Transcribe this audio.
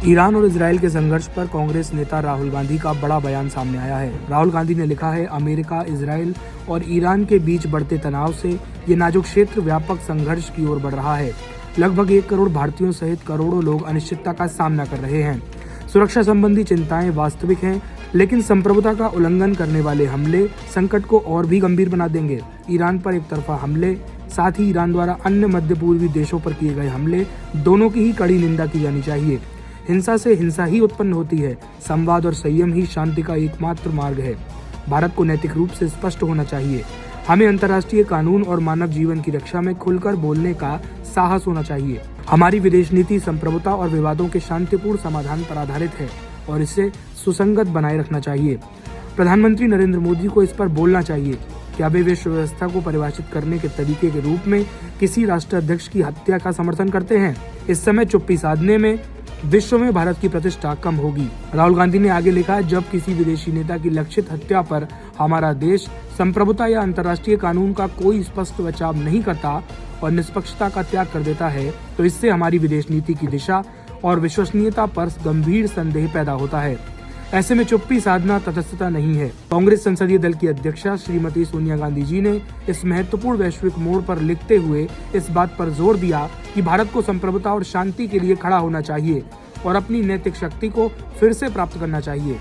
Iran और Israel के संघर्ष पर कांग्रेस नेता राहुल गांधी का बड़ा बयान सामने आया है। राहुल गांधी ने लिखा है, अमेरिका, इजरायल और ईरान के बीच बढ़ते तनाव से ये नाजुक क्षेत्र व्यापक संघर्ष की ओर बढ़ रहा है। लगभग 1 करोड़ भारतीयों सहित करोड़ों लोग अनिश्चितता का सामना कर रहे हैं। सुरक्षा संबंधी चिंताएं वास्तविक हैं, लेकिन संप्रभुता का उल्लंघन करने वाले हमले संकट को और भी गंभीर बना देंगे। ईरान पर एक तरफा हमले, साथ ही ईरान द्वारा अन्य मध्य पूर्वी देशों पर किए गए हमले, दोनों की ही कड़ी निंदा की जानी चाहिए। हिंसा से हिंसा ही उत्पन्न होती है। संवाद और संयम ही शांति का एकमात्र मार्ग है। भारत को नैतिक रूप से स्पष्ट होना चाहिए। हमें अंतर्राष्ट्रीय कानून और मानव जीवन की रक्षा में खुलकर बोलने का साहस होना चाहिए। हमारी विदेश नीति संप्रभुता और विवादों के शांतिपूर्ण समाधान पर आधारित है और इसे सुसंगत बनाए रखना चाहिए। प्रधानमंत्री नरेंद्र मोदी को इस पर बोलना चाहिए। क्या वे विश्व व्यवस्था को परिभाषित करने के तरीके के रूप में किसी राष्ट्राध्यक्ष की हत्या का समर्थन करते हैं? इस समय चुप्पी साधने में विश्व में भारत की प्रतिष्ठा कम होगी। राहुल गांधी ने आगे लिखा, जब किसी विदेशी नेता की लक्षित हत्या पर हमारा देश संप्रभुता या अंतर्राष्ट्रीय कानून का कोई स्पष्ट बचाव नहीं करता और निष्पक्षता का त्याग कर देता है, तो इससे हमारी विदेश नीति की दिशा और विश्वसनीयता पर गंभीर संदेह पैदा होता है। ऐसे में चुप्पी साधना तटस्थता नहीं है। कांग्रेस संसदीय दल की अध्यक्षा श्रीमती सोनिया गांधी जी ने इस महत्वपूर्ण वैश्विक मोड़ पर लिखते हुए इस बात पर जोर दिया कि भारत को संप्रभुता और शांति के लिए खड़ा होना चाहिए और अपनी नैतिक शक्ति को फिर से प्राप्त करना चाहिए।